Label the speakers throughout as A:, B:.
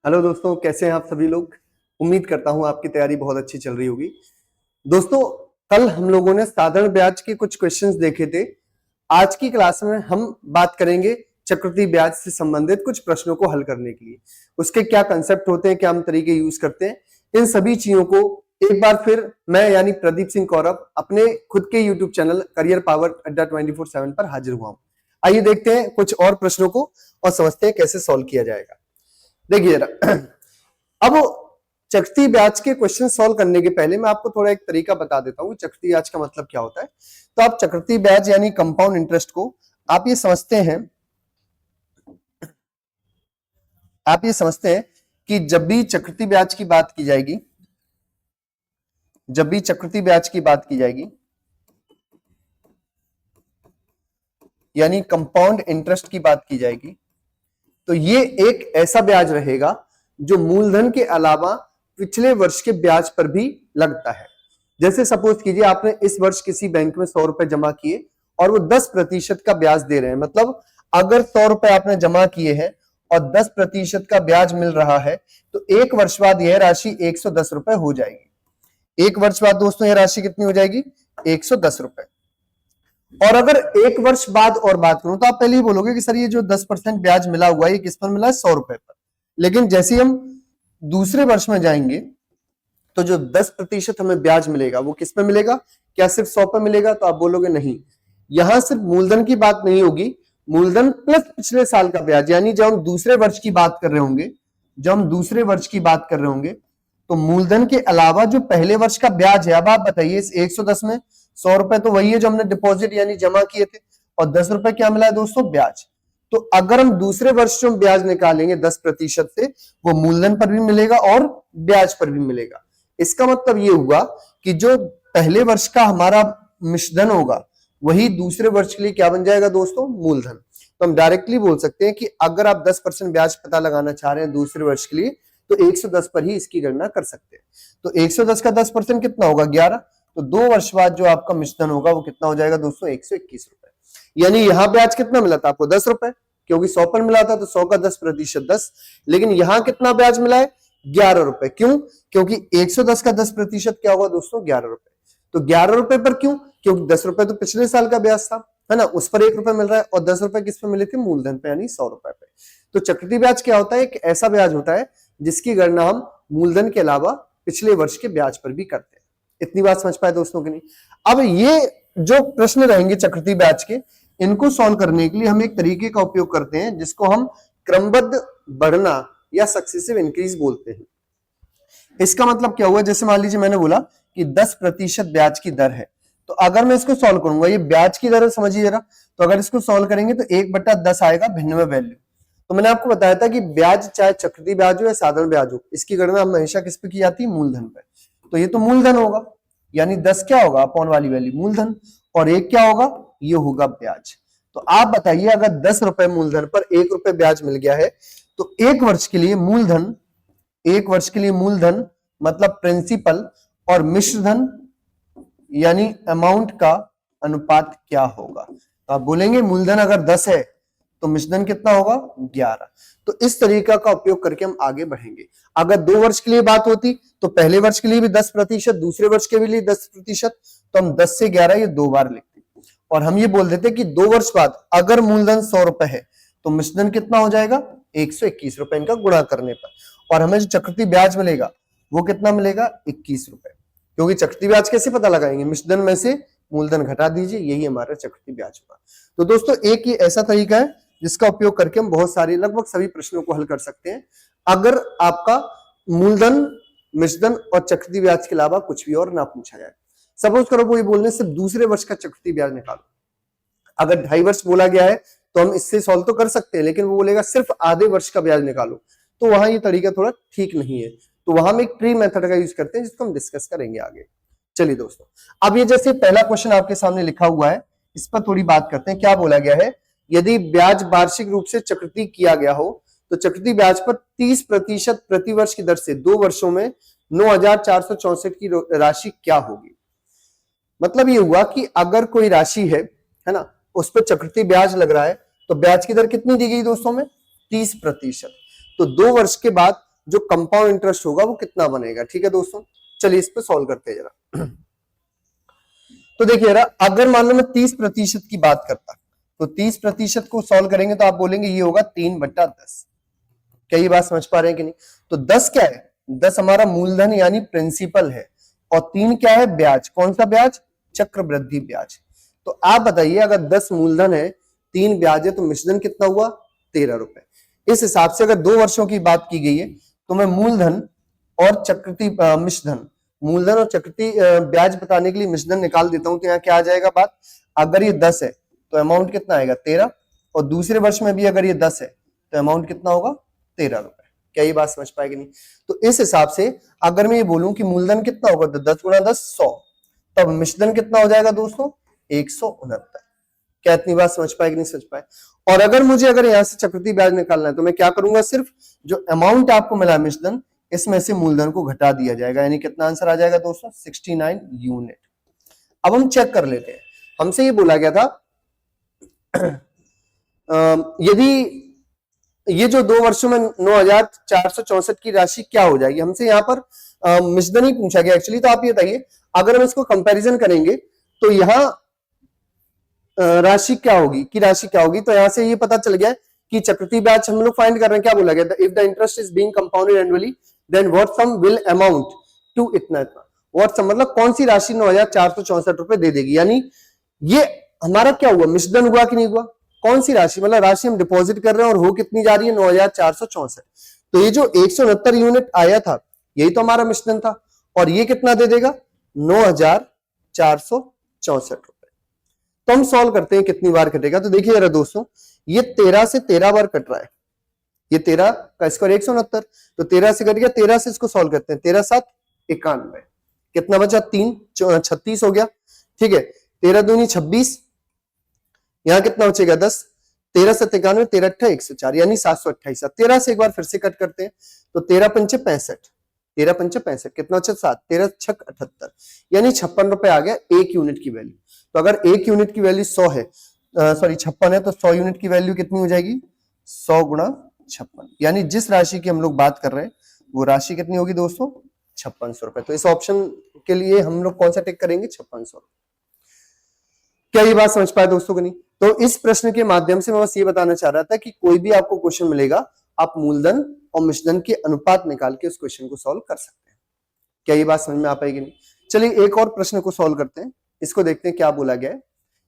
A: Hello दोस्तों, कैसे हैं आप सभी लोग। उम्मीद करता हूं आपकी तैयारी बहुत अच्छी चल रही होगी। दोस्तों, कल हम लोगों ने साधारण ब्याज के कुछ क्वेश्चंस देखे थे। आज की क्लास में हम बात करेंगे चक्रवृद्धि ब्याज से संबंधित कुछ प्रश्नों को हल करने के लिए। उसके क्या कंसेप्ट होते हैं, क्या हम तरीके यूज करते हैं, इन सभी चीजों को एक बार फिर मैं यानी प्रदीप सिंह कौरव अपने खुद के यूट्यूब चैनल करियर पावर अड्डा 24/7 पर हाजिर हुआ हूं। आइए देखते हैं कुछ और प्रश्नों को और समझते हैं कैसे सॉल्व किया जाएगा। देखिए जरा, अब चक्रवृद्धि ब्याज के क्वेश्चन सॉल्व करने के पहले मैं आपको थोड़ा एक तरीका बता देता हूँ चक्रवृद्धि ब्याज का मतलब क्या होता है। तो आप चक्रवृद्धि ब्याज यानी कंपाउंड इंटरेस्ट को आप ये समझते हैं कि जब भी चक्रवृद्धि ब्याज की बात की जाएगी, यानी कंपाउंड इंटरेस्ट की बात की जाएगी, तो ये एक ऐसा ब्याज रहेगा जो मूलधन के अलावा पिछले वर्ष के ब्याज पर भी लगता है। जैसे सपोज कीजिए आपने इस वर्ष किसी बैंक में 100 रुपए जमा किए और वो 10% का ब्याज दे रहे हैं। मतलब अगर 100 रुपए आपने जमा किए हैं और 10% का ब्याज मिल रहा है तो एक वर्ष बाद यह राशि 110 रुपए हो जाएगी। एक वर्ष बाद दोस्तों यह राशि कितनी हो जाएगी? 110 रुपए। और अगर एक वर्ष बाद और बात करूं तो आप पहले ही बोलोगे कि सर ये जो 10% ब्याज मिला हुआ है ये किस पर मिला है? 100 रुपए पर। लेकिन जैसे हम दूसरे वर्ष में जाएंगे तो जो 10% हमें ब्याज मिलेगा वो किस पे मिलेगा? क्या सिर्फ 100 पे मिलेगा? तो आप बोलोगे नहीं, यहां सिर्फ मूलधन की बात नहीं होगी, मूलधन प्लस पिछले साल का ब्याज। यानी जब हम दूसरे वर्ष की बात कर रहे होंगे, तो मूलधन के अलावा जो पहले वर्ष का ब्याज है, अब आप बताइए इस 110 में 100 रुपए तो वही है जो हमने डिपॉजिट यानी जमा किए थे, और 10 रुपए क्या मिला है दोस्तों? ब्याज। तो अगर हम दूसरे वर्ष जो ब्याज निकालेंगे 10% से, वो मूलधन पर भी मिलेगा और ब्याज पर भी मिलेगा। इसका मतलब ये हुआ कि जो पहले वर्ष का हमारा मिश्रधन होगा वही दूसरे वर्ष के लिए क्या बन जाएगा दोस्तों? मूलधन। तो हम डायरेक्टली बोल सकते हैं कि अगर आप 10% ब्याज पता लगाना चाह रहे हैं दूसरे वर्ष के लिए तो 110 पर ही इसकी गणना कर सकते हैं। तो 110 का 10% कितना होगा? 11। तो 2 वर्ष बाद जो आपका मिश्रधन होगा वो कितना हो जाएगा दोस्तों? 121 रुपए। यानी यहां ब्याज कितना मिला था आपको? 10 रुपए, क्योंकि 100 पर मिला था तो 100 का 10% 10। लेकिन यहां कितना ब्याज मिला है? 11 रुपए। क्यों? क्योंकि 110 का 10% क्या होगा दोस्तों? 11 रुपए। तो 11 रुपए पर क्यों? क्योंकि 10 रुपए तो पिछले साल का ब्याज था, है ना, उस पर 1 रुपए मिल रहा है, और 10 रुपए किस पे मिले थे? मूलधन पे, यानी 100 रुपए पे। तो चक्रवृद्धि ब्याज क्या होता है? एक ऐसा ब्याज होता है जिसकी गणना हम मूलधन के अलावा पिछले वर्ष के ब्याज पर भी करते हैं। इतनी बात समझ पाए दोस्तों की नहीं? अब ये जो प्रश्न रहेंगे चक्रवृद्धि ब्याज के, इनको सॉल्व करने के लिए हम एक तरीके का उपयोग करते हैं जिसको हम क्रमबद्ध बढ़ना या सक्सेसिव इंक्रीज बोलते हैं। इसका मतलब क्या हुआ? जैसे मान लीजिए मैंने बोला कि 10% ब्याज की दर है, तो अगर मैं इसको सॉल्व करूंगा, ये ब्याज की दर है समझिए जरा, तो अगर इसको सॉल्व करेंगे तो 1/10 आएगा भिन्न में वैल्यू। तो मैंने आपको बताया था कि ब्याज चाहे चक्रवृद्धि ब्याज हो या साधारण ब्याज हो, इसकी गणना हमेशा किस पे की जाती है? मूलधन पे। तो ये तो मूलधन होगा, यानी 10 क्या होगा? अपॉन वाली वैल्यू मूलधन, और 1 क्या होगा? ये होगा ब्याज। तो आप बताइए अगर 10 रुपए मूलधन पर 1 रुपए ब्याज मिल गया है तो एक वर्ष के लिए मूलधन मतलब प्रिंसिपल और मिश्रधन यानी अमाउंट का अनुपात क्या होगा? तो आप बोलेंगे मूलधन अगर 10 है तो मिश्रधन कितना होगा? 11। तो इस तरीका का उपयोग करके हम आगे बढ़ेंगे। अगर 2 वर्ष के लिए बात होती तो पहले वर्ष के लिए भी 10%, दूसरे वर्ष के लिए 10%, तो हम 10 से 11 ये 2 बार लिखते, और हम ये बोल देते कि 2 वर्ष बाद अगर मूलधन 100 रुपए है तो मिश्रधन कितना हो जाएगा? 121 रुपए इनका गुणा करने पर, और हमें जो चक्रवृद्धि ब्याज मिलेगा वो कितना मिलेगा? 21 रुपए। क्योंकि चक्रवृद्धि ब्याज कैसे पता लगाएंगे? मिश्रधन में से मूलधन घटा दीजिए, यही हमारा चक्रवृद्धि ब्याज हुआ। तो दोस्तों एक ये ऐसा तरीका है जिसका उपयोग करके हम बहुत सारे लगभग सभी प्रश्नों को हल कर सकते हैं, अगर आपका मूलधन, मिश्रधन और चक्रवृद्धि ब्याज के अलावा कुछ भी और ना पूछा जाए। सपोज करो वो ये बोल रहे सिर्फ दूसरे वर्ष का चक्रवृद्धि ब्याज निकालो। अगर 2.5 वर्ष बोला गया है तो हम इससे सॉल्व तो कर सकते हैं, लेकिन वो बोलेगा सिर्फ आधे वर्ष का ब्याज निकालो, तो वहां ये तरीका थोड़ा ठीक नहीं है। तो वहां हम एक ट्री मेथड का यूज करते हैं जिसको हम डिस्कस करेंगे आगे। चलिए दोस्तों, अब ये जैसे पहला क्वेश्चन आपके सामने लिखा हुआ है, इस पर थोड़ी बात करते हैं। क्या बोला गया है? यदि ब्याज वार्षिक रूप से चक्रवृद्धि किया गया हो तो चक्रवृद्धि ब्याज पर 30% प्रतिवर्ष की दर से 2 वर्षों में 9,464 की राशि क्या होगी? मतलब ये हुआ कि अगर कोई राशि है ना, उस पर चक्रवृद्धि ब्याज लग रहा है, तो ब्याज की दर कितनी दी गई दोस्तों में? 30%। तो 2 वर्ष के बाद जो कंपाउंड इंटरेस्ट होगा वो कितना बनेगा। ठीक है दोस्तों, चलिए इस पे सॉल्व करते हैं जरा। तो देखिए जरा, अगर मान लो मैं 30% की बात करता तो 30% को सॉल्व करेंगे तो आप बोलेंगे ये होगा 3/10। क्या ये बात समझ पा रहे हैं कि नहीं? तो 10 क्या है? 10 हमारा मूलधन यानी प्रिंसिपल है, और 3 क्या है? ब्याज। कौन सा ब्याज? चक्रवृद्धि ब्याज। तो आप बताइए, अगर 10 मूलधन है, 3 ब्याज है, तो मिश्रधन कितना हुआ? 13 रुपए। इस हिसाब से अगर 2 वर्षों की बात की गई है तो मैं मूलधन और चक्रवृद्धि मिश्रधन, मूलधन और चक्रवृद्धि ब्याज बताने के लिए मिश्रधन निकाल देता हूं। तो यहाँ क्या आ जाएगा बात? अगर ये 10 है तो अमाउंट कितना आएगा? 13, और दूसरे वर्ष में भी अगर ये 10 है तो अमाउंट कितना होगा? 13 रुपए। क्या ये बात समझ पाएगी नहीं? तो इस हिसाब से अगर मैं ये बोलूं कि मूलधन कितना होगा तो 10 गुणा 10 100, तब मिश्रधन कितना हो जाएगा दोस्तों? 169। क्या इतनी बात समझ पाएगी? नहीं समझ पाए? और अगर यहां से चक्रवृद्धि ब्याज निकालना है तो मैं क्या करूंगा? सिर्फ जो अमाउंट आपको मिला है मिश्रधन, इसमें से मूलधन को घटा दिया जाएगा, यानी कितना आंसर आ जाएगा दोस्तों? 69 यूनिट। अब हम चेक कर लेते हैं। हमसे ये बोला गया था यदि ये जो 2 वर्षों में 9,464 की राशि क्या हो जाएगी, हमसे यहाँ पर मिश्रधन ही पूछा गया एक्चुअली। तो आप ये बताइए, अगर हम इसको कंपैरिजन करेंगे तो यहाँ राशि क्या होगी तो यहां से ये पता चल गया कि चक्रवृद्धि ब्याज हम लोग फाइंड कर रहे हैं। क्या बोला गया? If the interest is being compounded annually then what sum will amount to इतना इतना। व्हाट सम मतलब कौन सी राशि 9,464 रुपए दे देगी, यानी ये हमारा क्या हुआ? मिश्रधन हुआ कि नहीं हुआ? कौन सी राशि? मतलब राशि हम डिपॉजिट कर रहे हैं और हो कितनी जा रही है? 9,464। तो ये जो 169 यूनिट आया था यही तो हमारा मिश्रधन था, और ये कितना दे देगा? 9,464 रुपए। तो हम सॉल्व करते हैं कितनी बार कटेगा। तो देखिए जरा दोस्तों, ये 13 से 13 बार कट रहा है। ये 13 का स्क्वायर 169, तो 13 से कट गया। 13 से इसको सॉल्व करते हैं। 13 7 91, कितना बचा? 3 36 हो गया। ठीक है, 13 दूनी 26, यहां कितना बचेगा? 10। 13 7 91, 13 8 104, यानी 728। 13 से एक बार फिर से कट करते हैं तो 13 पंचे 65, 13 पंचे 65, कितना बचा? 7। 13 छक 78, यानी 56 रुपए आ गया 1 यूनिट की वैल्यू। तो अगर 1 यूनिट की वैल्यू 100 है, सॉरी 56 है, तो 100 यूनिट की वैल्यू कितनी हो जाएगी? 100 गुणा 56, यानी जिस राशि की हम लोग बात कर रहे हैं वो राशि कितनी होगी दोस्तों? 5600 रुपए। तो इस ऑप्शन के लिए हम लोग कौन सा टिक करेंगे? 5600। क्या ये बात समझ पाए दोस्तों कि नहीं? तो इस प्रश्न के माध्यम से मैं बस ये बताना चाह रहा था कि कोई भी आपको क्वेश्चन मिलेगा, आप मूलधन और मिश्रधन के अनुपात निकाल के उस क्वेश्चन को सॉल्व कर सकते हैं। क्या ये बात समझ में आ पाएगी? नहीं? चलिए एक और प्रश्न को सॉल्व करते हैं। इसको देखते हैं क्या बोला गया है।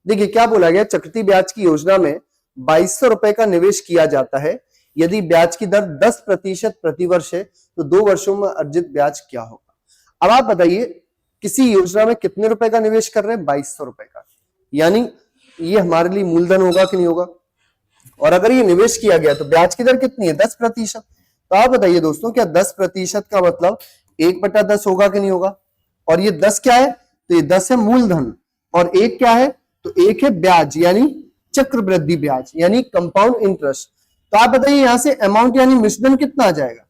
A: देखिए क्या बोला गया, चक्रवृद्धि ब्याज की योजना में 2200 रुपए का निवेश किया जाता है। यदि ब्याज की दर 10% प्रति वर्ष है तो 2 वर्षों में अर्जित ब्याज क्या होगा? अब आप बताइए, किसी योजना में कितने रुपए का निवेश कर रहे हैं? 2200 रुपए का, यानी ये हमारे लिए मूलधन होगा कि नहीं होगा? और अगर ये निवेश किया गया तो ब्याज की दर कितनी है? 10%। तो आप बताइए दोस्तों, क्या 10% का मतलब 1/10 होगा कि नहीं होगा? और ये 10 क्या है? तो ये 10 है मूलधन, और 1 क्या है? तो 1 है ब्याज, यानी चक्रवृद्धि ब्याज, यानी कंपाउंड इंटरेस्ट। तो आप बताइए यहां से अमाउंट यानी मिश्रधन कितना आ जाएगा?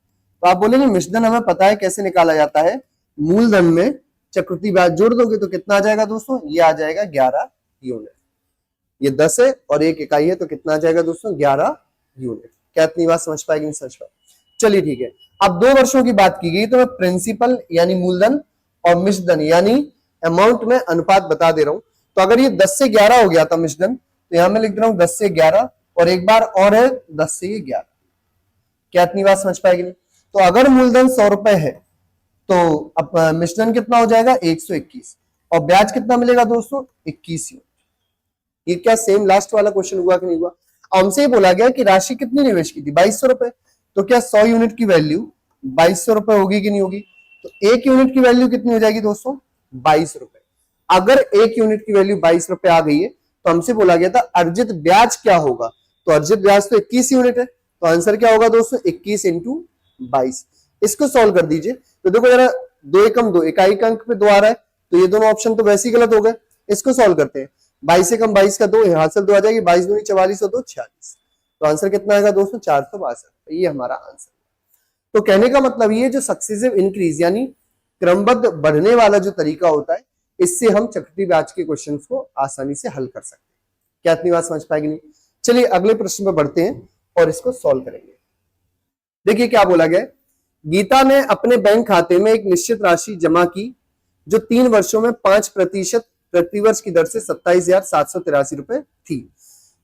A: तो आप बोलेंगे मिश्रधन हमें पता है कैसे निकाला जाता है, मूलधन में चक्रवृद्धि ब्याज जोड़ दोगे तो कितना आ जाएगा दोस्तों? ये आ जाएगा 11 यूनिट। ये 10 है और 1 इकाई है, तो कितना आ जाएगा दोस्तों? 11 यूनिट। क्या इतनी बात समझ पाएगी? नहीं समझ पाए? चलिए ठीक है। अब 2 वर्षों की बात की गई तो मैं प्रिंसिपल यानी मूलधन और मिश्रधन यानी अमाउंट में अनुपात बता दे रहा हूं। तो अगर ये 10 से 11 हो गया था मिश्रधन, तो यहां मैं लिख रहा हूं 10 से 11, और एक बार और है 10 से 11। क्या इतनी बात समझ पाएगी? नहीं? तो अगर मूलधन 100 रुपए है तो अब मिश्रधन कितना हो जाएगा? 121, और ब्याज कितना मिलेगा दोस्तों? 21 यूनिट। ये क्या सेम लास्ट वाला क्वेश्चन हुआ कि नहीं हुआ? हमसे बोला गया कि राशि कितनी निवेश की थी? 2200 रुपए। तो क्या 100 यूनिट की वैल्यू 2200 रुपए होगी कि नहीं होगी? तो 1 यूनिट की वैल्यू कितनी हो जाएगी दोस्तों? 22 रुपए। अगर 1 यूनिट की वैल्यू 22 रुपए आ गई है तो हमसे बोला गया था अर्जित ब्याज क्या होगा? तो अर्जित ब्याज तो 21 यूनिट है, तो आंसर क्या होगा दोस्तों? 21 इंटू 22। इसको सॉल्व कर दीजिए। तो देखो जरा, 2 एकम 2, इकाई का अंक पे 2 आ रहा है, तो ये दोनों ऑप्शन तो वैसे ही गलत हो गए। इसको सॉल्व करते हैं। 22 से कम 22 का 2 है, हासिल 2 आ जाएगी। 22 दूनी 44 और 2 46, तो आंसर कितना आएगा दोस्तों? 462। ये हमारा आंसर। तो कहने का मतलब ये जो सक्सेसिव इंक्रीज यानी क्रमबद्ध बढ़ने वाला जो तरीका होता है, इससे हम चक्रवृद्धि ब्याज के क्वेश्चंस को आसानी से हल कर सकते हैं। क्या इतनी बात समझ पाएगी? नहीं? चलिए अगले प्रश्न पर बढ़ते हैं और इसको सॉल्व करेंगे। देखिए क्या बोला गया, गीता ने अपने बैंक खाते में एक निश्चित राशि जमा की जो 3 वर्षों में 5% प्रतिवर्ष की दर से 27,783 रुपए थी।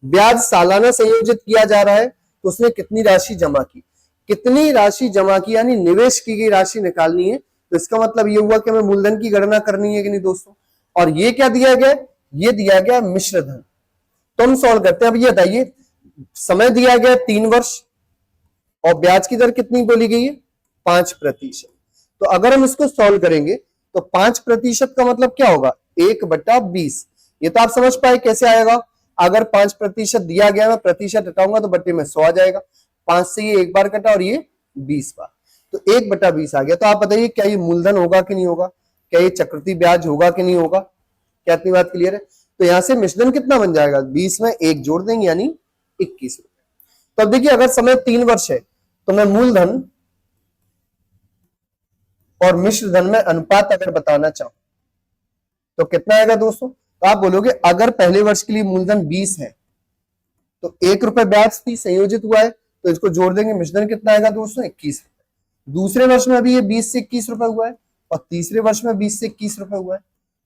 A: ब्याज सालाना संयोजित किया जा रहा है, तो उसने कितनी राशि जमा की, कितनी राशि जमा की यानी निवेश की गई राशि निकालनी है। तो इसका मतलब ये हुआ कि हमें मूलधन की गणना करनी है कि नहीं दोस्तों। और ये क्या दिया गया, ये दिया गया मिश्र धन। तो हम सॉल्व करते हैं। अब ये बताइए, समय दिया गया 3 वर्ष और ब्याज की दर कितनी बोली गई है, 5%। तो अगर हम इसको सॉल्व करेंगे तो 5% का मतलब क्या होगा, 1/20। ये तो आप समझ पाए कैसे आएगा। अगर 5% दिया गया, मैं प्रतिशत हटाऊंगा तो बट्टे में 100 आ जाएगा। 5 से ये एक बार कटा और ये 20 बार, तो 1/20 आ गया। तो आप बताइए क्या ये मूलधन होगा कि नहीं होगा, क्या ये चक्रवृद्धि ब्याज होगा कि नहीं होगा। क्या इतनी बात क्लियर है। तो यहां से मिश्रधन कितना बन जाएगा, 20 में 1 जोड़ देंगे यानी 21 रुपए। तो अब देखिए, अगर समय 3 वर्ष है तो मैं मूलधन और मिश्र धन में अनुपात अगर बताना चाहूं तो कितना आएगा दोस्तों। तो आप बोलोगे अगर पहले वर्ष के लिए मूलधन 20 है तो 1 रुपए ब्याज फी संयोजित हुआ है, तो इसको जोड़ देंगे, मिश्रधन कितना आएगा दोस्तों, 21 रुपए। दूसरे वर्ष में अभी ये 20 से 21 रुपए हुआ है और तीसरे वर्ष में 20 से 21 रुपए हुआ है।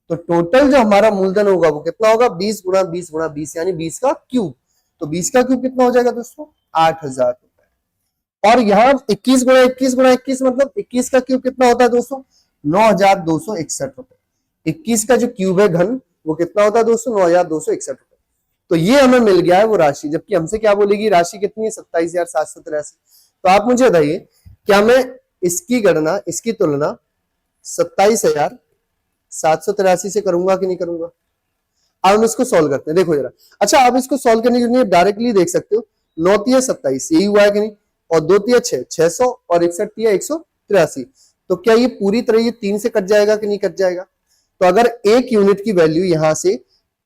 A: तो टोटल जो हमारा मूलधन होगा वो कितना होगा, 20 गुणा 20 गुणा 20 यानी 20 का क्यूब। तो 20 का क्यूब कितना हो जाएगा दोस्तों, 8,000 रुपए। और यहाँ 21 गुणा 21 गुणा 21 मतलब 21 का क्यूब कितना होता है दोस्तों, 9,261 रुपए। 21 का जो क्यूब है घन वो कितना होता है दोस्तों, 9,261 रुपए। तो ये हमें मिल गया है वो राशि, जबकि हमसे क्या बोलेगी, राशि कितनी है, 27,783। तो आप मुझे बताइए क्या मैं इसकी गणना, इसकी तुलना 27,783 से करूंगा कि नहीं करूंगा। अब हम इसको सॉल्व करते हैं, देखो जरा। अच्छा, आप इसको सॉल्व करने के लिए डायरेक्टली देख सकते हो, 9 तिया 27 यही हुआ है कि नहीं, और 2 तिया 6, 600 और 61 तिया 183। तो क्या ये पूरी तरह ये 3 से कट जाएगा कि नहीं कट जाएगा। तो अगर 1 यूनिट की वैल्यू यहां से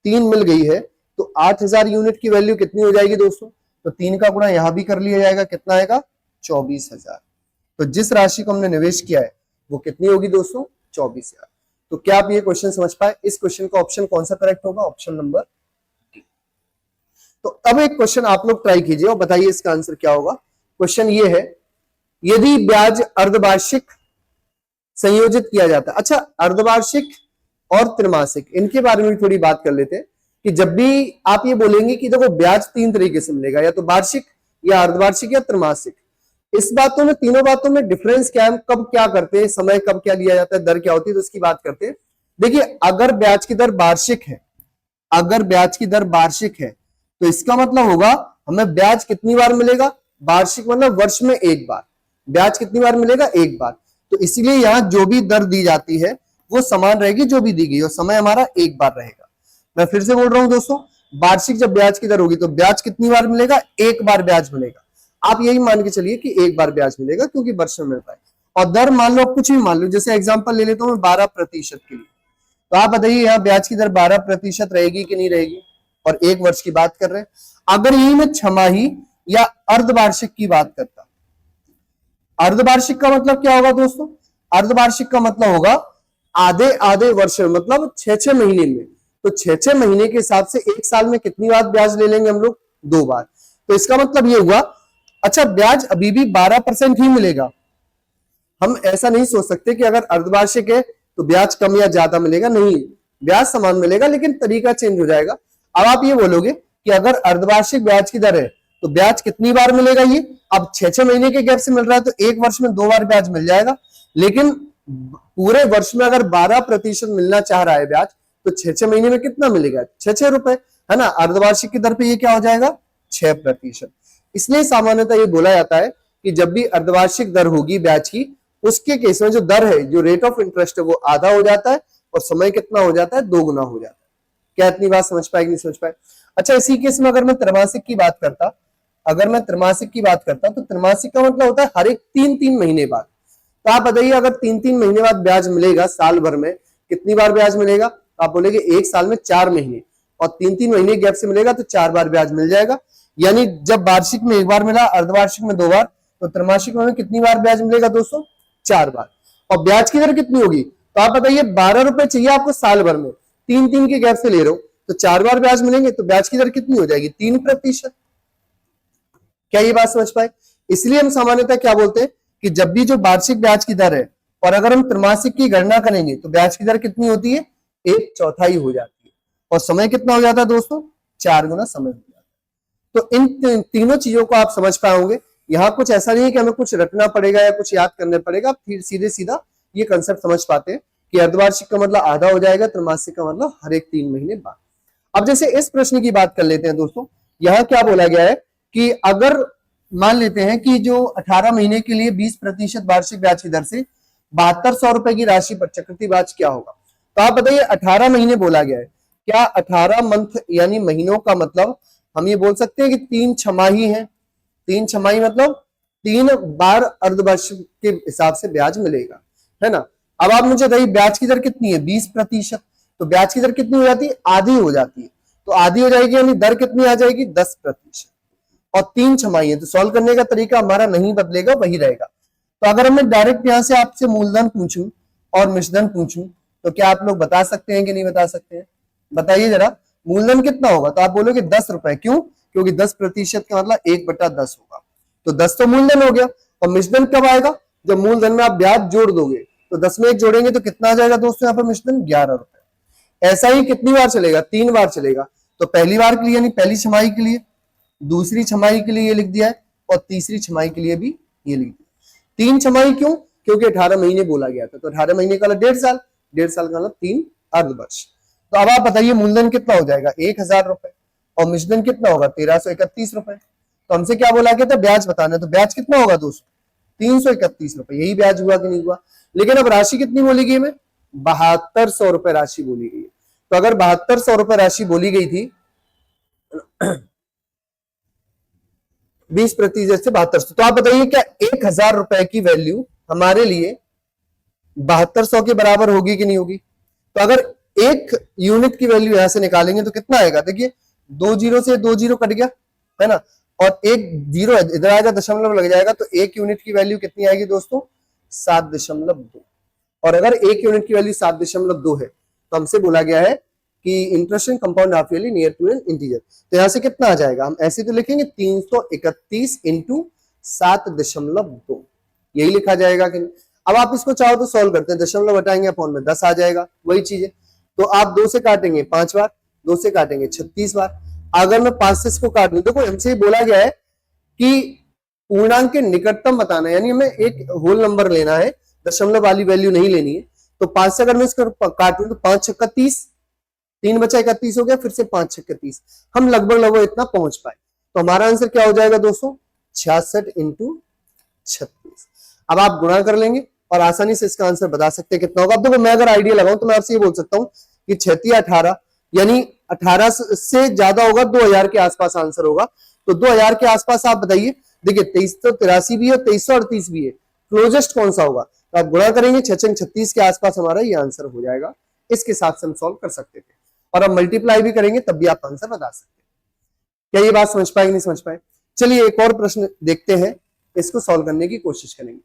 A: 3 मिल गई है तो 8,000 यूनिट की वैल्यू कितनी हो जाएगी दोस्तों। तो 3 का गुणा यहां भी कर लिया जाएगा, कितना आएगा, 24,000। तो जिस राशि को हमने निवेश किया है वो कितनी होगी दोस्तों, 24,000। तो क्या आप ये क्वेश्चन समझ पाए। इस क्वेश्चन का ऑप्शन कौन सा करेक्ट होगा, ऑप्शन नंबर डी। तो अब एक क्वेश्चन आप लोग ट्राई कीजिए और बताइए इसका आंसर क्या होगा। क्वेश्चन ये है, यदि ब्याज अर्धवार्षिक संयोजित किया जाता है। अच्छा, अर्धवार्षिक और त्रैमासिक, इनके बारे में भी थोड़ी बात कर लेते हैं कि जब भी आप ये बोलेंगे कि देखो ब्याज 3 तरीके से मिलेगा, या तो वार्षिक या अर्धवार्षिक या त्रैमासिक। इस बातों में, तीनों बातों में डिफरेंस क्या है, कब क्या करते हैं, समय कब क्या लिया जाता है, दर क्या होती है, तो इसकी बात करते हैं। देखिए, अगर ब्याज की दर वार्षिक है, अगर ब्याज की दर वार्षिक है तो इसका मतलब होगा हमें ब्याज कितनी बार मिलेगा, वार्षिक मतलब वर्ष में एक बार। ब्याज कितनी बार मिलेगा, एक बार। तो इसलिए यहां जो भी दर दी जाती है वो समान रहेगी जो भी दी गई, और समय हमारा एक बार रहेगा। मैं फिर से बोल रहा हूं दोस्तों, वार्षिक जब ब्याज की दर होगी तो ब्याज कितनी बार मिलेगा, एक बार ब्याज मिलेगा। आप यही मान के चलिए कि एक बार ब्याज मिलेगा क्योंकि वर्ष में मिलता है। और दर मान लो, कुछ भी मान लो, जैसे एग्जांपल ले लेता हूं मैं 12% के लिए। तो आप बताइए यहाँ ब्याज की दर 12% रहेगी कि नहीं रहेगी, और एक वर्ष की बात कर रहे हैं। अगर यही मैं छमाही या अर्धवार्षिक की बात करता, अर्धवार्षिक का मतलब क्या होगा दोस्तों, अर्धवार्षिक का मतलब होगा आधे आधे वर्ष में, मतलब 6-6 महीने में। तो 6-6 महीने के हिसाब से एक साल में कितनी बार ब्याज ले लेंगे हम लोग, 2 बार। तो इसका मतलब ये हुआ, अच्छा ब्याज अभी भी 12% ही मिलेगा। हम ऐसा नहीं सोच सकते कि अगर अर्धवार्षिक है तो ब्याज कम या ज्यादा मिलेगा, नहीं, ब्याज समान मिलेगा लेकिन तरीका चेंज हो जाएगा। अब आप ये बोलोगे कि अगर अर्धवार्षिक ब्याज की दर है तो ब्याज कितनी बार मिलेगा, ये अब 6-6 महीने के गैप से मिल रहा है तो एक वर्ष में 2 बार ब्याज मिल जाएगा। लेकिन पूरे वर्ष में अगर 12% मिलना चाह रहा है ब्याज तो 6-6 महीने में कितना मिलेगा, 6-6 रुपए, है ना। अर्धवार्षिक की दर पे ये क्या हो जाएगा, 6%। इसलिए सामान्यतः ये बोला जाता है कि जब भी अर्धवार्षिक दर होगी ब्याज की, उसके केस में जो दर है, जो रेट ऑफ इंटरेस्ट है वो आधा हो जाता है और समय कितना हो जाता है, 2 गुना हो जाता है। क्या इतनी बात समझ पाए कि नहीं समझ पाए। अच्छा, इसी केस में अगर मैं त्रैमासिक की बात करता, अगर मैं त्रैमासिक की बात करता तो त्रैमासिक का मतलब होता है हर एक 3-3 महीने बाद। तो आप बताइए अगर 3-3 महीने बाद ब्याज मिलेगा, साल भर में कितनी बार ब्याज मिलेगा, आप बोलेगे एक साल में 4 महीने, और 3-3 महीने गैप से मिलेगा तो 4 बार ब्याज मिल जाएगा। यानी जब वार्षिक में 1 बार मिला, अर्धवार्षिक में 2 बार, तो त्रैमासिक में कितनी बार ब्याज मिलेगा दोस्तों, 4 बार। और ब्याज की दर कितनी होगी, तो आप बताइए 12 रुपए चाहिए आपको साल भर में, 3-3 के गैप से ले रहे हो तो 4 बार ब्याज मिलेंगे, तो ब्याज की दर कितनी हो जाएगी, 3%। क्या ये बात समझ पाए। इसलिए हम सामान्यतः क्या बोलते हैं कि जब भी जो वार्षिक ब्याज की दर है और अगर हम त्रैमासिक की गणना करेंगे तो ब्याज की दर कितनी होती है, 1/4 हो जाती है। और समय कितना हो जाता है दोस्तों, 4 गुना समय हो जाता है। तो इन तीनों चीजों को आप समझ पाओगे। यहाँ कुछ ऐसा नहीं है कि हमें कुछ रटना पड़ेगा या कुछ याद करना पड़ेगा, फिर सीधे सीधा ये कंसेप्ट समझ पाते हैं कि अर्धवार्षिक का मतलब आधा हो जाएगा, त्रैमासिक का मतलब हर एक 3 महीने बाद। अब जैसे इस प्रश्न की बात कर लेते हैं दोस्तों, यहाँ क्या बोला गया है कि अगर मान लेते हैं कि जो 18 महीने के लिए 20% वार्षिक ब्याज की दर से 7200 रुपए की राशि पर चक्रवृद्धि ब्याज क्या होगा। तो आप बताइए 18 महीने बोला गया है, क्या 18 मंथ यानी महीनों का मतलब हम ये बोल सकते हैं कि 3 छमाही है, 3 छमाही मतलब 3 बार अर्धवर्ष के हिसाब से ब्याज मिलेगा, है ना। अब आप मुझे बताइए ब्याज की दर कितनी है, 20%, तो ब्याज की दर कितनी हो जाती है, आधी हो जाती है। तो आधी हो जाएगी यानी दर कितनी आ जाएगी, 10%। और 3 छमाही है तो सॉल्व करने का तरीका हमारा नहीं बदलेगा, वही रहेगा। तो अगर मैं डायरेक्ट यहां से आपसे मूलधन पूछूं और मिश्रधन पूछूं तो क्या आप लोग बता सकते हैं कि नहीं बता सकते हैं, बताइए जरा। मूलधन कितना होगा, तो आप बोलोगे 10 रुपए, क्यों, क्योंकि 10% का मतलब 1/10 होगा, तो 10 तो मूलधन हो गया। और मिश्रधन कब आएगा, जब मूलधन में आप ब्याज जोड़ दोगे, तो 10 में 1 जोड़ेंगे तो कितना आ जाएगा दोस्तों, यहाँ पर मिश्रधन 11 रुपए। ऐसा ही कितनी बार चलेगा, 3 बार चलेगा। तो पहली बार के लिए यानी पहली छमाही के लिए, दूसरी छमाही के लिए ये लिख दिया है, और तीसरी छमाही के लिए भी ये लिख दिया। 3 छमाही क्यों, क्योंकि 18 महीने बोला गया था, तो 18 महीने का मतलब 1.5 साल, 1.5 साल का मतलब 3 अर्धवर्ष। तो अब आप बताइए मूलधन कितना हो जाएगा, 1000 रुपए, और मिश्रधन कितना होगा, 1331 रुपए। तो हमसे क्या बोला गया था, ब्याज बताना, तो ब्याज कितना होगा दोस्तों, 331 रुपए, यही ब्याज हुआ कि नहीं हुआ। लेकिन अब राशि कितनी बोली गई हमें, 7200 रुपए राशि बोली गई है। तो अगर 7200 रुपए राशि बोली गई थी 20% से 7200, तो आप बताइए क्या 1000 रुपए की वैल्यू हमारे लिए 7200 के बराबर होगी कि नहीं होगी। तो अगर एक यूनिट की वैल्यू यहां से निकालेंगे तो कितना आएगा, देखिए 2 जीरो से 2 जीरो कट गया, है ना, और एक जीरो इधर आएगा, दशमलव लग जाएगा, तो एक यूनिट की वैल्यू कितनी आएगी दोस्तों, 7.2। और अगर एक यूनिट की वैल्यू 7.2 है तो हमसे बोला गया है कि interest in compound half yearly near to an integer. तो यहां से कितना आ जाएगा, हम ऐसे तो लिखेंगे 331 इंटू 7.2, यही लिखा जाएगा कि नहीं। अब आप इसको चाहो तो सॉल्व करते हैं, दशमलव हटाएंगे अपॉन में 10 आ जाएगा, वही चीज है। तो आप 2 से काटेंगे 5 बार, 2 से काटेंगे 36 बार। अगर मैं 5 से इसको काट लूं, देखो हमसे बोला गया है कि पूर्णांक के निकटतम बताना है, यानी हमें एक होल नंबर लेना है, दशमलव वाली वैल्यू नहीं लेनी है। तो 5 से अगर मैं इसको काटूं तो 5 छक्का 30, 3 बचा 31 हो गया, फिर से 5 छक्का 30, हम लगभग इतना पहुंच पाए। तो हमारा आंसर क्या हो जाएगा दोस्तों, 66 इंटू 36। अब आप गुणा कर लेंगे और आसानी से इसका आंसर बता सकते हैं कितना होगा। अब देखो मैं अगर आइडिया लगाऊं तो मैं आपसे ये बोल सकता हूं कि 36 18 यानी 18 से ज्यादा होगा, 2000 के आसपास आंसर होगा। तो 2000 के आसपास आप बताइए, देखिए 2383 भी है, 2338 भी है, क्लोजेस्ट कौन सा होगा। तो आप गुणा करेंगे 6 36 के आसपास हमारा ये आंसर हो जाएगा। इसके साथ से हम सॉल्व कर सकते थे, और अब मल्टीप्लाई भी करेंगे तब भी आप आंसर बता सकते हैं। क्या ये बात समझ पाए कि नहीं समझ पाए। चलिए एक और प्रश्न देखते हैं, इसको सॉल्व करने की कोशिश करेंगे।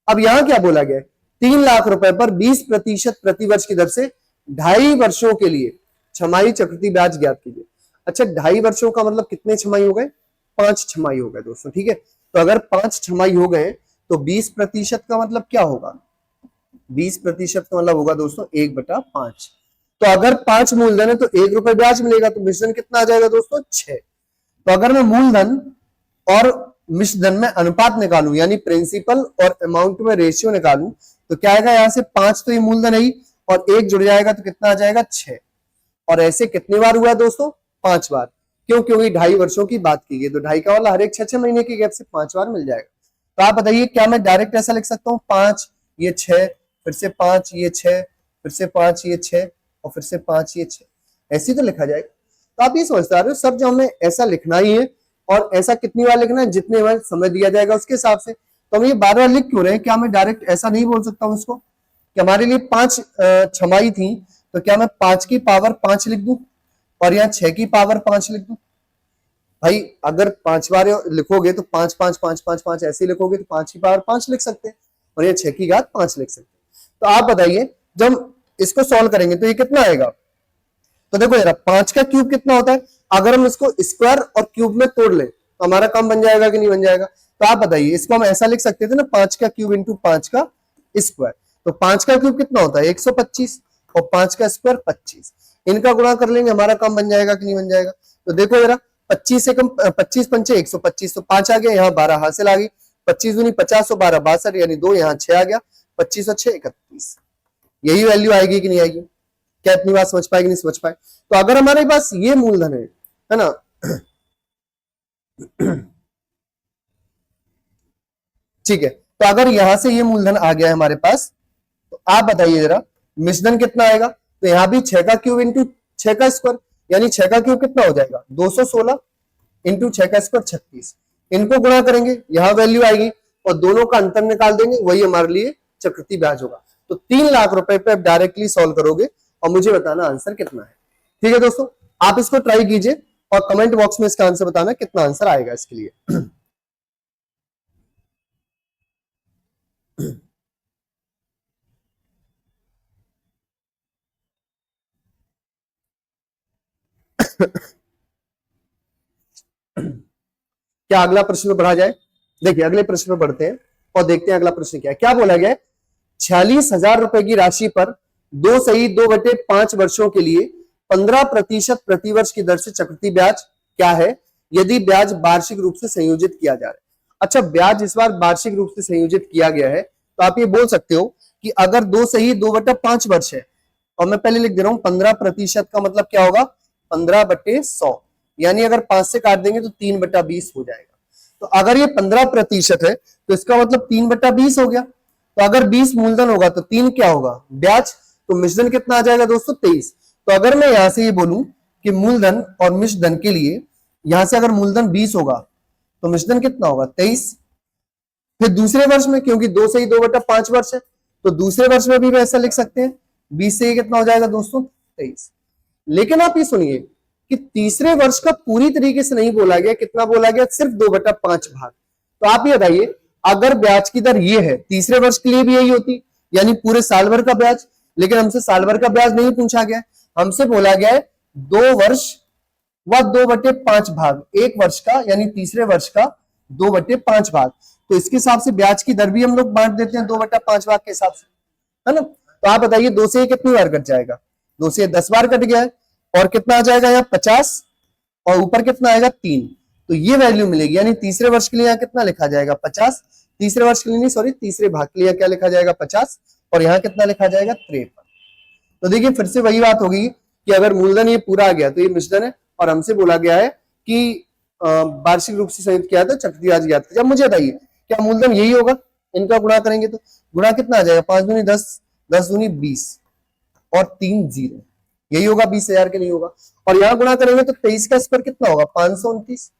A: अब यहां क्या बोला गया है, 3 लाख रुपए पर 20% प्रतिवर्ष की दर से 2.5 वर्षों के लिए छमाही चक्रवृद्धि ब्याज ज्ञात कीजिए। अच्छा 2.5 वर्षों का मतलब कितने छमाही हो गए, 5 छमाही हो गए दोस्तों, ठीक है। तो अगर 5 छमाही हो गए तो 20% का मतलब क्या होगा, 20% का मतलब होगा दोस्तों 1/5। तो अगर 5 मूलधन है तो 1 रुपए ब्याज मिलेगा, तो मिश्रण कितना आ जाएगा दोस्तों, 6। तो अगर मैं मूलधन और मिश्रधन में अनुपात निकालूं, यानी प्रिंसिपल और अमाउंट में रेशियो निकालूं, तो क्या आएगा, यहां से 5 तो ये मूलधन है ही, और 1 जुड़ जाएगा तो कितना आ जाएगा, 6। और ऐसे कितनी बार हुआ दोस्तों, 5 बार। क्यों, क्योंकि 2.5 वर्षों की बात की गई, तो 2.5 का वाला हर एक 6 महीने के गैप से 5 बार मिल जाएगा। तो आप बताइए क्या मैं डायरेक्ट ऐसा लिख सकता हूँ, 5 ये 6, फिर से 5 ये 6, फिर से 5 ये 6, और फिर से 5 ये 6, ऐसे तो लिखा जाएगा। तो आप ये समझते आ रहे हो सर, जो हमें ऐसा लिखना ही है, और ऐसा कितनी बार लिखना है, जितने बार समय दिया जाएगा उसके हिसाब से। तो हम ये बार-बार लिख क्यों रहे हैं, क्या मैं डायरेक्ट ऐसा नहीं बोल सकता हूँ इसको कि हमारे लिए 5 छमाही थी, तो क्या मैं 5 की पावर 5 लिख दूं और यहाँ 6 की पावर 5 लिख दूं। भाई अगर 5 बार लिखोगे तो 5 5 5 5 5 ऐसे लिखोगे तो 5 की पावर 5 लिख सकते हैं, और ये 6 की घात 5 लिख सकते हैं। तो आप बताइए जब इसको सॉल्व करेंगे तो ये कितना आएगा। तो देखो यार 5 का क्यूब कितना होता है, अगर हम इसको स्क्वायर और क्यूब में तोड़ ले तो हमारा काम बन जाएगा कि नहीं बन जाएगा। तो आप बताइए, इसको हम ऐसा लिख सकते थे ना, 5 का क्यूब इंटू 5 का स्क्वायर। तो 5 का क्यूब कितना होता है 125 और 5 का स्क्वायर 25। इनका गुणा कर लेंगे, हमारा काम बन जाएगा कि नहीं बन जाएगा। तो देखो जरा, 25 से कम 25 पंचे 125, तो 5 आ गया, यहाँ 12 हासिल आ गई। 25 दूनी 50 और 12 62, यानी 2 यहाँ 6 आ गया। 25 और 6 31। यही वैल्यू आएगी कि नहीं आएगी? क्या इतनी बात समझ पाएगी? नहीं समझ पाए? तो अगर हमारे पास ये मूलधन है ना, ठीक है, तो अगर यहां से ये मूलधन आ गया है हमारे पास, तो आप बताइए जरा मिश्रण कितना आएगा। तो यहां भी 6 का क्यूब इंटू 6 का स्क्वायर, यानी 6 का क्यूब कितना हो जाएगा 216 इंटू 6 का स्क्वायर 36। इनको गुणा करेंगे, यहां वैल्यू आएगी और दोनों का अंतर निकाल देंगे, वही हमारे लिए चक्रवृद्धि ब्याज होगा। तो 3 लाख रुपए पे आप डायरेक्टली सॉल्व करोगे और मुझे बताना आंसर कितना है। ठीक है दोस्तों, आप इसको ट्राई कीजिए और कमेंट बॉक्स में इसका आंसर बताना कितना आंसर आएगा इसके लिए। क्या अगला प्रश्न में बढ़ा जाए? देखिए अगले प्रश्न में बढ़ते हैं और देखते हैं अगला प्रश्न क्या है। क्या बोला गया है? 46,000 रुपए की राशि पर 2/2/5 वर्षों के लिए 15% प्रतिवर्ष की दर से चक्रवृद्धि ब्याज क्या है, यदि ब्याज वार्षिक रूप से संयोजित किया जा रहा है। अच्छा, ब्याज इस बार वार्षिक रूप से संयोजित किया गया है, तो आप ये बोल सकते हो कि अगर 2/2/5 वर्ष है, और मैं पहले लिख दे रहा हूं 15% का मतलब क्या होगा 15/100, यानी अगर 5 से काट देंगे तो 3/20 हो जाएगा। तो अगर ये 15% है तो इसका मतलब 3/20 हो गया। तो अगर 20 मूलधन होगा तो 3 क्या होगा ब्याज। तो मिश्रण कितना आ जाएगा दोस्तों 23। तो अगर मैं यहां से ये बोलूं कि मूलधन और मिश्रण के लिए, यहां से अगर मूलधन 20 होगा तो मिश्रण कितना होगा 23। फिर दूसरे वर्ष में, क्योंकि 2/2/5 वर्ष है, तो दूसरे वर्ष में भी वैसा लिख सकते हैं, 20 से ये कितना हो जाएगा दोस्तों 23। लेकिन आप ये सुनिए कि तीसरे वर्ष का पूरी तरीके से नहीं बोला गया, कितना बोला गया सिर्फ 2/5 भाग। तो आप ये बताइए, अगर ब्याज की दर ये है, तीसरे वर्ष के लिए भी यही होती, यानी पूरे साल भर का ब्याज, लेकिन हमसे साल भर का ब्याज नहीं पूछा गया, हमसे बोला गया है 2 वर्ष व 2/5 भाग, एक वर्ष का यानी तीसरे वर्ष का 2/5 भाग। तो इसके हिसाब से ब्याज की दर भी हम लोग बांट देते हैं 2/5 भाग के हिसाब से, है ना। तो आप बताइए 2 से कितनी बार कट जाएगा, 2 से 10 बार कट गया है, और कितना आ जाएगा यहाँ 50, और ऊपर कितना आएगा 3। तो ये वैल्यू मिलेगी, यानी तीसरे वर्ष के लिए यहाँ कितना लिखा जाएगा 50, तीसरे वर्ष के लिए नहीं सॉरी तीसरे भाग के लिए क्या लिखा जाएगा 50, और यहाँ कितना लिखा जाएगा 53। तो देखिए फिर से वही बात होगी कि अगर मूलधन ये पूरा आ गया तो ये मिश्रण है, और हमसे बोला गया है कि वार्षिक रूप से संयुक्त किया था चक्रवृद्धि ब्याज ज्ञात। जब मुझे बताइए क्या मूलधन यही होगा, इनका गुणा करेंगे तो गुणा कितना आ जाएगा 5 दूनी 10, 10 दूनी 20 और 3 0, यही होगा 20,000 के नहीं होगा। और यहाँ गुणा करेंगे तो 23 का स्क्वायर कितना होगा 529,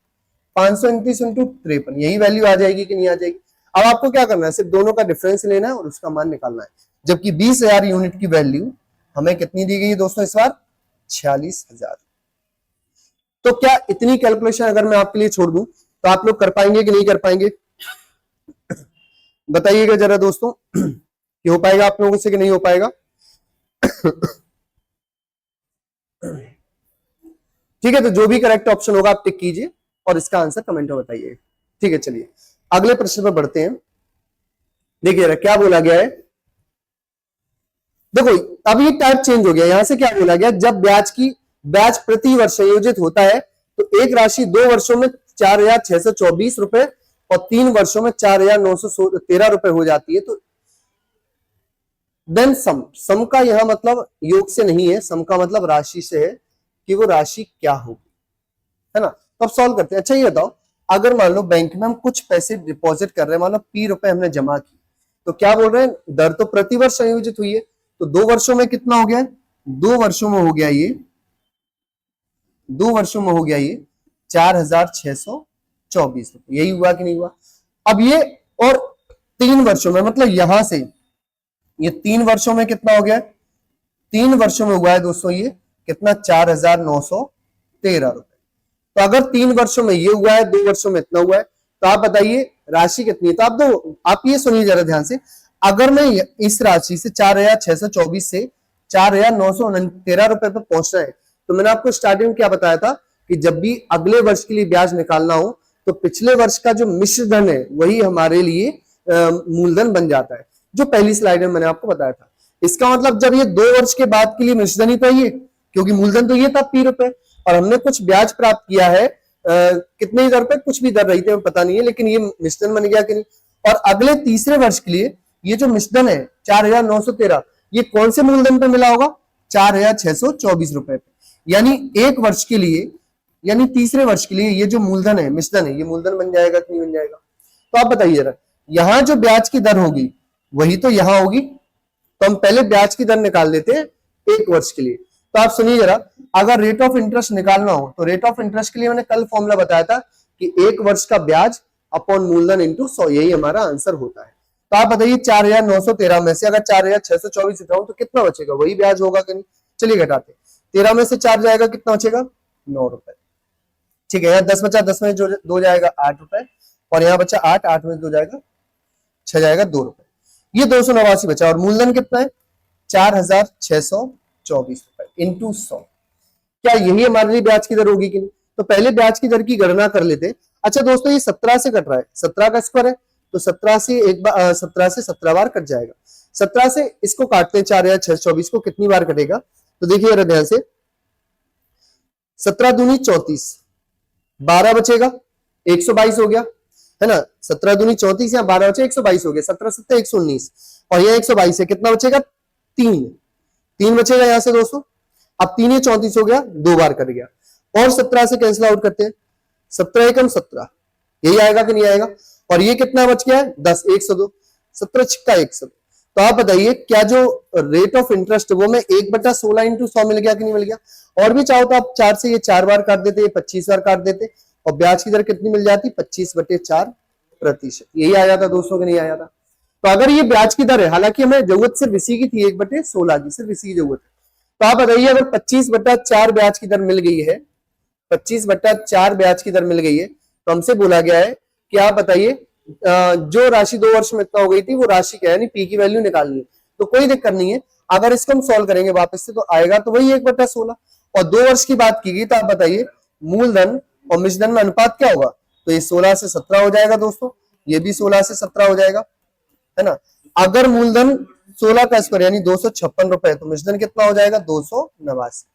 A: 529 इंटू 53, यही वैल्यू आ जाएगी कि नहीं आ जाएगी। अब आपको क्या करना है, सिर्फ दोनों का डिफरेंस लेना है और उसका मान निकालना है। जबकि 20,000 यूनिट की वैल्यू हमें कितनी दी गई दोस्तों इस बार 46,000। तो क्या इतनी कैलकुलेशन अगर मैं आपके लिए छोड़ दूं तो आप लोग कर पाएंगे कि नहीं कर पाएंगे, बताइएगा जरा दोस्तों कि हो पाएगा आप लोगों से कि नहीं हो पाएगा। ठीक है, तो जो भी करेक्ट ऑप्शन होगा आप टिक कीजिए और इसका आंसर कमेंट में बताइए। ठीक है, चलिए अगले प्रश्न पर बढ़ते हैं। देखिए क्या बोला गया है, देखो अब ये टाइप चेंज हो गया। यहां से क्या बोला गया, जब ब्याज प्रति वर्ष संयोजित होता है तो एक राशि 2 वर्षों में 4,624 रुपए और 3 वर्षों में 4,913 रुपए हो जाती है। तो देन सम का यह मतलब योग से नहीं है, सम का मतलब राशि से है कि वो राशि क्या होगी, है ना। तो अब सॉल्व करते हैं। अच्छा ये बताओ, अगर मान लो बैंक में हम कुछ पैसे डिपॉजिट कर रहे हैं, मान लो P रुपए हमने जमा की, तो क्या बोल रहे हैं, दर तो प्रतिवर्ष संयोजित हुई है, तो 2 वर्षों में कितना हो गया, 2 वर्षों में हो गया ये 2 वर्षों में हो गया ये 4,624 रुपए, यही हुआ कि नहीं हुआ। अब ये और 3 वर्षों में, मतलब यहां से ये 3 वर्षों में कितना हो गया, 3 वर्षों में हुआ है दोस्तों ये कितना 4,913 रुपए। तो अगर 3 वर्षों में ये हुआ है, 2 वर्षों में इतना हुआ है, तो आप बताइए राशि कितनी है। तो आप ये सुनिए जरा ध्यान से, अगर मैं इस राशि से 4,624 से 4,913 रुपए पर पहुंचना है, तो मैंने आपको स्टार्टिंग में क्या बताया था कि जब भी अगले वर्ष के लिए ब्याज निकालना हो तो पिछले वर्ष का जो मिश्र धन है वही हमारे लिए मूलधन बन जाता है, जो पहली स्लाइड में मैंने आपको बताया था। इसका मतलब जब ये 2 वर्ष के बाद के लिए मिश्र धन ही तो ये, क्योंकि मूलधन तो ये था P रुपए, और हमने कुछ ब्याज प्राप्त किया है कितने दर पे, कुछ भी दर रही थी पता नहीं है, लेकिन ये मिश्र धन बन गया कि नहीं। और अगले तीसरे वर्ष के लिए ये जो मिश्र धन है 4913, ये कौन से मूलधन पे मिला होगा, 4624 रुपए पे। यानी एक वर्ष के लिए, यानी तीसरे वर्ष के लिए ये जो मूलधन है, मिश्र धन है, ये मूलधन बन जाएगा कि नहीं बन जाएगा। तो आप बताइए जरा, यहां जो ब्याज की दर होगी वही तो यहां होगी, तो हम पहले ब्याज की दर निकाल लेते हैं एक वर्ष के लिए। तो आप सुनिए जरा, अगर रेट ऑफ इंटरेस्ट निकालना हो तो रेट ऑफ इंटरेस्ट के लिए मैंने कल फॉर्मूला बताया था कि एक वर्ष का ब्याज अपॉन मूलधन इंटू 100, यही हमारा आंसर होता है। तो आप बताइए 4913 में से अगर 4624 उठाऊं तो कितना बचेगा, वही ब्याज होगा कि नहीं। चलिए घटाते, 13 में से 4 जाएगा, कितना बचेगा, 9 रुपए। ठीक है, यहाँ 10 बचा, 10 में जो 2 जाएगा 8 रुपए, और यहाँ बचा 8, 8 में 2 जाएगा 6 जाएगा 2 रुपए, ये 289 बचा। और मूलधन कितना है, 4624 रुपए इंटू 100। क्या यही हमारे लिए ब्याज की दर होगी कि नहीं। तो पहले ब्याज की दर की गणना कर लेते। अच्छा दोस्तों, ये 17 से कट रहा है, 17 का स्क्वायर है, तो 17 से 17 बार कट जाएगा। 17 से इसको काटते हैं 4624 को, कितनी बार कटेगा, तो देखिए जरा ध्यान से, 17 दूनी 34, 12 बचेगा, 122 हो गया, है ना। 17 दूनी 34, यहाँ 12 बचे, 122 हो गया, 17 सत्ते 119, और यहाँ 122 है, कितना बचेगा, 3 बचेगा यहाँ से दोस्तों। अब 3 ये 34 हो गया, 2 बार कट गया, और 17 से कैंसिल आउट करते हैं, 17 एकम 17, यही आएगा कि नहीं आएगा। और ये कितना बच गया है, 10, 102, 17 छिक्का 102। तो आप बताइए, क्या जो रेट ऑफ इंटरेस्ट वो मैं 1/16 इंटू 100 मिल गया कि नहीं मिल गया। और भी चाहो तो आप 4 से ये 4 बार काट देते, 25 बार काट देते, और ब्याज की दर कितनी मिल जाती, 25/4%। यही आया था दोस्तों कि नहीं आया था। तो अगर ये ब्याज की दर है, हालांकि हमें जरूरत सिर्फ इसी की थी, 1/16 की, सिर्फ इसी की जरूरत है। तो आप बताइए, अगर 25/4 ब्याज की दर मिल गई है, 25/4 ब्याज की दर मिल गई है, तो हमसे बोला गया है कि आप बताइए जो राशि 2 वर्ष में इतना हो गई थी, वो राशि क्या है, यानी पी की वैल्यू निकालनी है। तो कोई दिक्कत नहीं है, अगर इसको हम सॉल्व करेंगे वापस से, तो आएगा तो वही 1/16। और 2 वर्ष की बात की गई, तो आप बताइए मूलधन और मिश्र धन में अनुपात क्या होगा, तो ये 16 से 17 हो जाएगा दोस्तों, ये भी 16 से 17 हो जाएगा, है ना। अगर मूलधन 16 का स्क्वायर यानी 256 रुपए, तो मिश्र धन कितना हो जाएगा, 289।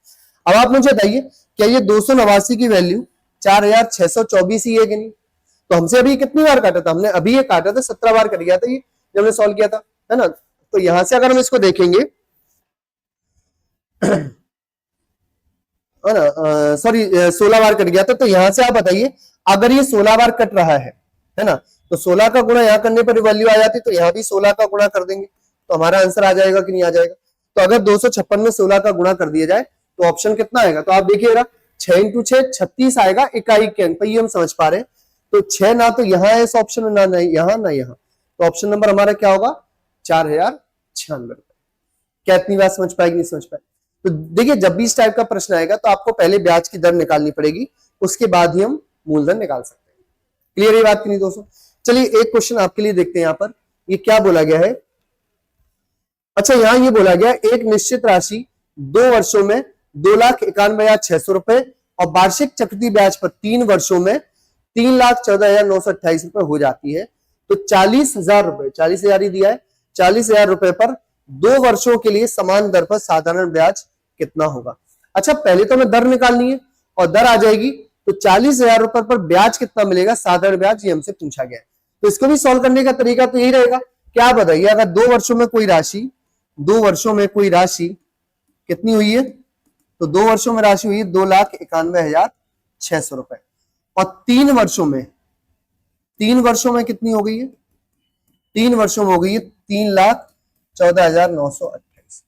A: अब आप मुझे बताइए, क्या ये 289 की वैल्यू 4624 ही है कि नहीं। तो हमसे अभी कितनी बार काटा था, हमने अभी ये काटा था 17 बार कट गया था ये, जब हमने सॉल्व किया था, है ना। तो यहां से अगर हम इसको देखेंगे, है ना, सॉरी 16 बार कट गया था, तो यहां से आप बताइए, अगर ये 16 बार कट रहा है ना, तो 16 का गुणा यहां करने पर वैल्यू आ जाती, तो यहां भी 16 का गुणा कर देंगे, तो हमारा आंसर आ जाएगा कि नहीं आ जाएगा। तो अगर 256 में 16 का गुणा कर दिया जाए तो ऑप्शन कितना आएगा, तो आप देखिए 6 × 6 36 आएगा इकाई के अंक, ये हम समझ पा रहे हैं। तो 6 ना तो यहाँ है इस ऑप्शन में, ना यहाँ ना यहाँ, तो ऑप्शन नंबर हमारा क्या होगा, 4096 रुपए। क्या इतनी बात समझ पाएगी, नहीं समझ पाए। तो देखिए, जब भी इस टाइप का प्रश्न आएगा तो आपको पहले ब्याज की दर निकालनी पड़ेगी, उसके बाद ही हम मूलधन निकाल सकते हैं। क्लियर ये बात की नहीं दोस्तों। चलिए एक क्वेश्चन आपके लिए देखते हैं, यहाँ पर ये क्या बोला गया है। अच्छा, यहाँ ये बोला गया, एक निश्चित राशि 2 वर्षों में 2,91,600 रुपए और वार्षिक चक्रवृद्धि ब्याज पर 3 वर्षों में 3,14,928 रुपए हो जाती है। तो 40,000 रुपए, 40,000 ही दिया है, 40,000 रुपए पर 2 वर्षों के लिए समान दर पर साधारण ब्याज कितना होगा। अच्छा, पहले तो हमें दर निकालनी है, और दर आ जाएगी, तो 40,000 रुपए पर ब्याज कितना मिलेगा, साधारण ब्याज, ये हमसे पूछा गया है। तो इसको भी सॉल्व करने का तरीका तो यही रहेगा। क्या बताइए, अगर 2 वर्षों में कोई राशि, 2 वर्षों में कोई राशि कितनी हुई है, तो 2 वर्षों में राशि हुई है 2,91,600 रुपए, और 3 वर्षों में, 3 वर्षों में कितनी हो गई है, 3 वर्षों में हो गई है 3,14,928।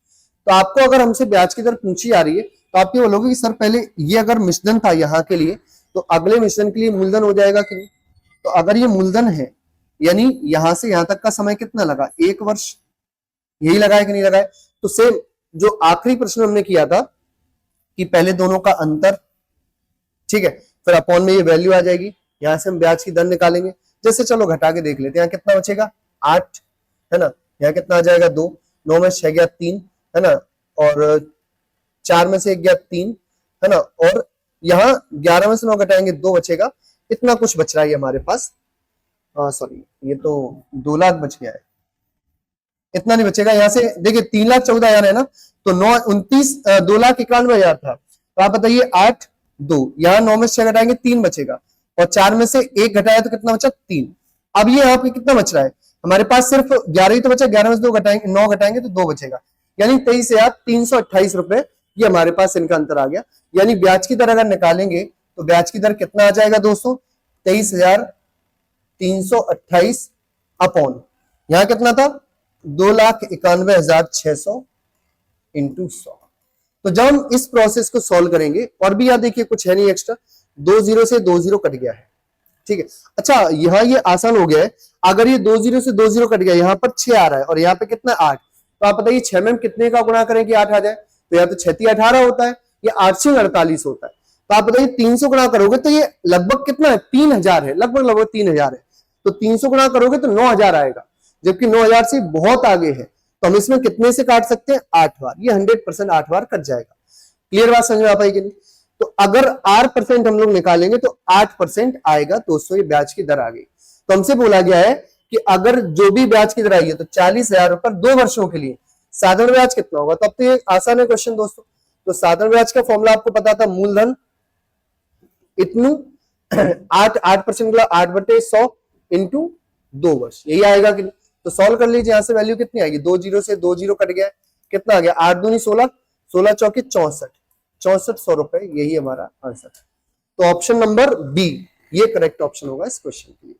A: तो आपको अगर हमसे ब्याज की दर पूछी जा रही है, तो आप ये बोलोगे कि सर पहले ये अगर मिश्र धन था यहाँ के लिए, तो अगले मिश्र धन के लिए मूलधन हो जाएगा कि नहीं। तो अगर ये मूलधन है, यानी यहां से यहां तक का समय कितना लगा, 1 वर्ष, यही लगाए कि नहीं लगाए। तो सेम जो आखिरी प्रश्न हमने किया था कि पहले दोनों का अंतर, ठीक है, फिर अपॉन में ये वैल्यू आ जाएगी, यहां से हम ब्याज की दर निकालेंगे। जैसे चलो घटा के देख लेते हैं, यहाँ कितना बचेगा, 8, है ना, यहाँ कितना आ जाएगा, 2, 9 में 6 गया 3, है ना, और 4 में से 1 गया 3, है ना, और यहाँ 11 में से 9 घटाएंगे 2 बचेगा, इतना कुछ बच रहा है हमारे पास। सॉरी, ये तो 2 लाख बच गया है, इतना नहीं बचेगा। यहाँ से देखिए 3,14,000 है ना, तो 2,91,000 था। तो आप बताइए 8 2, यहाँ 9 में 6 घटाएंगे 3 बचेगा, और 4 में से 1 घटाया तो कितना बचा 3। अब ये यहाँ पे कितना बच रहा है हमारे पास, सिर्फ 11 ही तो बचा, 11 में से 2 घटाएंगे 9 घटाएंगे तो 2 बचेगा, यानी 23,328 रुपए ये हमारे पास इनका अंतर आ गया। यानी ब्याज की दर अगर निकालेंगे तो ब्याज की दर कितना आ जाएगा दोस्तों, 23,328 अपॉन यहाँ कितना था 2,91,600 इंटू 100। तो जब हम इस प्रोसेस को सॉल्व करेंगे, और भी याद देखिए कुछ है नहीं एक्स्ट्रा, 2 0 से 2 0 कट गया है, ठीक है। अच्छा यहाँ ये आसान हो गया है, अगर ये 2 0 से 2 0 कट गया, यहाँ पर 6 आ रहा है और यहाँ पे कितना 8, तो आप बताइए 6 में हम कितने का गुणा करें कि 8 आ जाए, तो या तो 6 18 होता है या 8 से 48 होता है। तो आप बताइए 300 गुणा करोगे तो ये लगभग कितना है 3000 है, लगभग 3000 है। तो 300 गुणा करोगे तो 9000 आएगा, जबकि 9000 से बहुत आगे है, तो हम इसमें कितने से काट सकते हैं 8 बार, ये 100% 8 बार कट जाएगा। क्लियर बात समझ में आ पाएगी नहीं? तो अगर 8% हम लोग निकालेंगे तो 8% आएगा दोस्तों, ये ब्याज की दर आ गई। तो हमसे बोला गया है कि अगर जो भी ब्याज की दर आई है तो 40,000 रुपए 2 वर्षों के लिए, साधारण ब्याज कितना होगा? तो अब तो ये आसान है क्वेश्चन दोस्तों। तो साधारण ब्याज का फॉर्मूला आपको पता था, मूलधन इतनु 8% 8/100 इंटू 2 वर्ष, यही आएगा कि नहीं? तो सॉल्व कर लीजिए, यहां से वैल्यू कितनी आएगी, 2 0 से 2 0 कट गया, कितना आ गया 8 दूनी 16, 16 चौके 64, 6400 रुपए, यही हमारा आंसर है। तो ऑप्शन नंबर बी ये करेक्ट ऑप्शन होगा इस क्वेश्चन के लिए।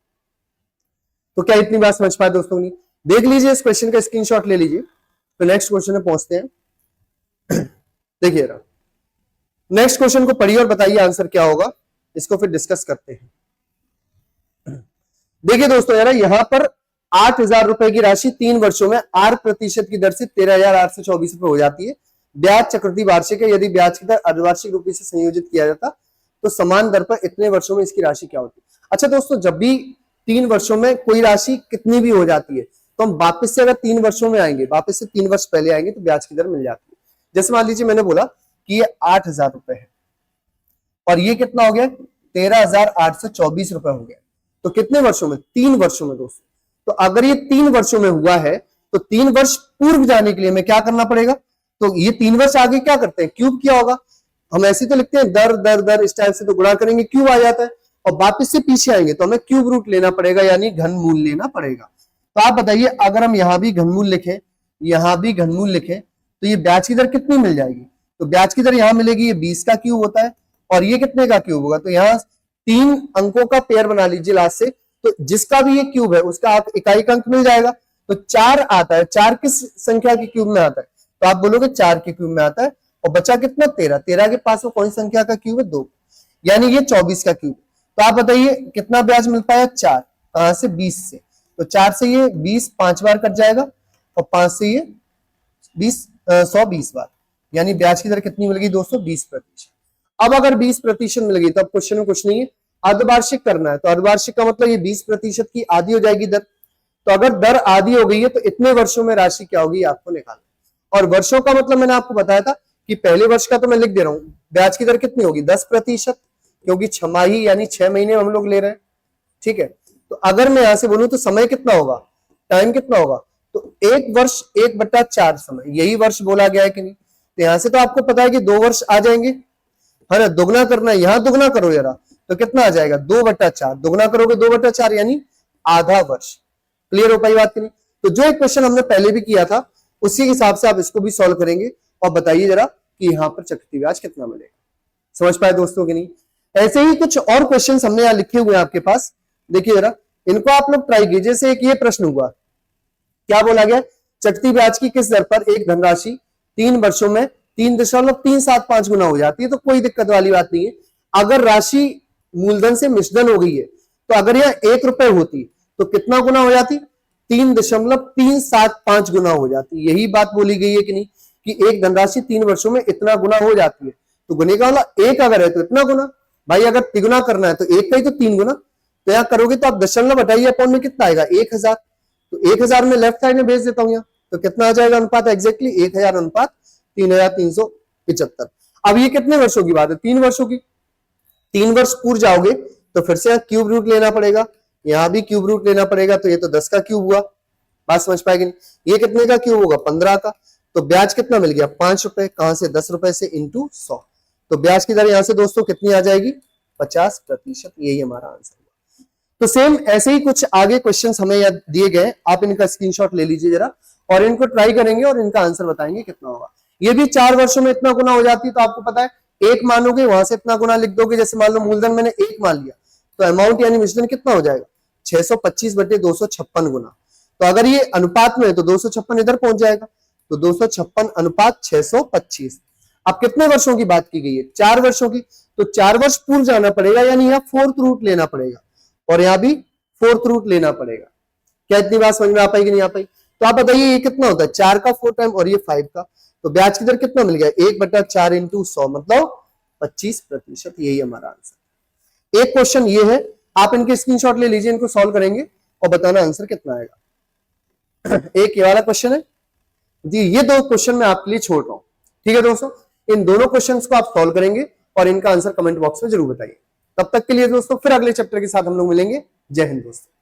A: तो क्या इतनी बात समझ पाए दोस्तों? नहीं देख लीजिए, इस क्वेश्चन का स्क्रीनशॉट ले लीजिए। तो नेक्स्ट क्वेश्चन में पहुंचते हैं। देखिए नेक्स्ट क्वेश्चन को पढ़िए और बताइए आंसर क्या होगा, इसको फिर डिस्कस करते हैं। देखिए दोस्तों यार, यहां पर 8,000 रुपए की राशि 3 वर्षों में 8% की दर से 13,824 रुपए हो जाती है। ब्याज चक्रवृद्धि वार्षिक है, यदि ब्याज की दर अर्धवार्षिक रूप से संयोजित किया जाता तो समान दर पर इतने वर्षों में इसकी राशि क्या होती? अच्छा दोस्तों, जब भी 3 वर्षों में कोई राशि कितनी भी हो जाती है, तो हम वापस से अगर 3 वर्षों में आएंगे, वापस से 3 वर्ष पहले आएंगे तो ब्याज की दर मिल जाती है। जैसे मान लीजिए मैंने बोला कि ये 8,000 रुपए है और ये कितना हो गया 13,824 रुपए हो गया, तो कितने वर्षों में? 3 वर्षों में दोस्तों। तो अगर ये 3 वर्षों में हुआ है तो 3 वर्ष पूर्व जाने के लिए हमें क्या करना पड़ेगा? तो ये 3 वर्ष आगे क्या करते हैं, क्यूब किया होगा। हम ऐसे तो लिखते हैं दर दर दर, इस टाइप से तो गुणा करेंगे क्यूब आ जाता है, और वापस से पीछे आएंगे तो हमें क्यूब रूट लेना पड़ेगा, यानी घनमूल लेना पड़ेगा। तो आप बताइए अगर हम यहां भी घनमूल लिखें, यहां भी घनमूल लिखें, तो ये ब्याज की दर कितनी मिल जाएगी? तो ब्याज की दर यहां मिलेगी, ये 20 का क्यूब होता है, और ये कितने का क्यूब होगा? तो यहाँ 3 अंकों का पेयर बना लीजिए लास्ट से, तो जिसका भी ये क्यूब है उसका आप इकाई का अंक मिल जाएगा। तो 4 आता है, 4 किस संख्या के क्यूब में आता है? तो आप बोलोगे 4 के क्यूब में आता है, और बचा कितना 13, 13 के पास में कौन सी संख्या का क्यूब है 2, यानी ये 24 का क्यूब। तो आप बताइए कितना ब्याज मिल पाया 4, कहां से 20 से, तो 4 से ये 20 5 बार कट जाएगा, और 5 से ये 20 120 बार, यानी ब्याज की दर कितनी मिल गई दोस्तों 20%। अब अगर 20% मिल गई तो अब क्वेश्चन में कुछ नहीं है, अर्धवार्षिक करना है, तो अर्धवार्षिक का मतलब ये 20% की आधी हो जाएगी दर। तो अगर दर आधी हो गई है तो इतने वर्षों में राशि क्या होगी आपको निकालना। और वर्षों का मतलब मैंने आपको बताया था कि पहले वर्ष का तो मैं लिख दे रहा हूं, ब्याज की दर कितनी होगी 10%, क्योंकि छमाही यानी 6 महीने हम लोग ले रहे हैं, ठीक है। तो अगर मैं यहां से बोलूं तो समय कितना होगा, टाइम कितना होगा, तो 1 वर्ष 1/4 समय, यही वर्ष बोला गया है कि नहीं? तो यहां से तो आपको पता है कि 2 वर्ष आ जाएंगे, है ना। दुगना करना है, यहां दुगना करो जरा, तो कितना आ जाएगा 2/4, दुगना करोगे 2/4 यानी आधा वर्ष। क्लियर हो पाई बात की नहीं? तो जो एक क्वेश्चन हमने पहले भी किया था उसी हिसाब से आप इसको भी सॉल्व करेंगे, और बताइए जरा कि यहाँ पर चक्रवृद्धि ब्याज कितना मिलेगा। समझ पाए दोस्तों कि नहीं? ऐसे ही कुछ और क्वेश्चन हमने यहाँ लिखे हुए हैं आपके पास, देखिए जरा इनको आप लोग ट्राई कीजिए। जैसे एक ये प्रश्न हुआ, क्या बोला गया, चक्रवृद्धि ब्याज की किस दर पर एक धनराशि 3 वर्षों में 3.375 गुना हो जाती है? तो कोई दिक्कत वाली बात नहीं है। अगर राशि मूलधन से मिश्रधन हो गई है, तो अगर यह 1 रुपए होती तो कितना गुना हो जाती? 3.375 गुना हो जाती। यही बात बोली गई है कि नहीं, कि एक धनराशि 3 वर्षों में इतना गुना हो जाती है। तो गुने का वाला 1 अगर है तो इतना गुना, भाई अगर तिगुना करना है तो 1 का ही तो 3 गुना। तो यहाँ करोगे तो आप दशमलव हटाइए, अपॉन में कितना आएगा 1000, तो 1000 में लेफ्ट साइड में भेज देता हूं यहाँ, तो कितना आ जाएगा अनुपात एग्जैक्टली 1000 अनुपात 3375। अब ये कितने वर्षों की बात है, 3 वर्षों की। 3 वर्ष पूर्व जाओगे तो फिर से यहाँ क्यूब रूट लेना पड़ेगा, यहाँ भी क्यूब रूट लेना पड़ेगा, तो ये तो 10 का क्यूब हुआ। बात समझ पाएगी नहीं। ये कितने का क्यूब होगा? 15 का। तो ब्याज कितना मिल गया? 5 रुपए। कहां से? 10 रुपए से इंटू 100। तो ब्याज की दर यहां से दोस्तों कितनी आ जाएगी? 50%। यही हमारा आंसर हुआ। तो सेम ऐसे ही कुछ आगे क्वेश्चंस हमें याद दिए गए, आप इनका स्क्रीनशॉट ले लीजिए जरा और इनको ट्राई करेंगे और इनका आंसर बताएंगे कितना होगा। ये भी 4 वर्षों में इतना गुना हो जाती है, तो आपको पता है एक मानोगे वहां से इतना गुना लिख दोगे। जैसे मान लो मूलधन मैंने 1 मान लिया, तो अमाउंट यानी मिश्रण कितना हो जाएगा? 625/256 गुना। तो अगर ये अनुपात में है तो 256 इधर पहुंच जाएगा, तो 256 अनुपात 625। अब कितने वर्षों की बात की गई है? 4 वर्षों की। तो 4 वर्ष पूर्व जाना पड़ेगा, यानी यहाँ 4th रूट लेना पड़ेगा और यहाँ भी 4th रूट लेना पड़ेगा। क्या इतनी बात समझ में आ पाएगी? नहीं आ पाई? तो आप बताइए ये कितना होता है? 4 का 4 टाइम और ये 5 का। तो ब्याज की दर कितना मिल गया? 1/4 इंटू 100 मतलब 25%। यही हमारा आंसर। एक क्वेश्चन ये है, आप इनके स्क्रीनशॉट ले लीजिए, इनको सॉल्व करेंगे और बताना आंसर कितना आएगा। एक ये वाला क्वेश्चन है जी, ये 2 क्वेश्चन मैं आपके लिए छोड़ रहा हूं। ठीक है दोस्तों, इन दोनों क्वेश्चंस को आप सॉल्व करेंगे और इनका आंसर कमेंट बॉक्स में जरूर बताइए। तब तक के लिए दोस्तों फिर अगले चैप्टर के साथ हम लोग मिलेंगे। जय हिंद दोस्तों।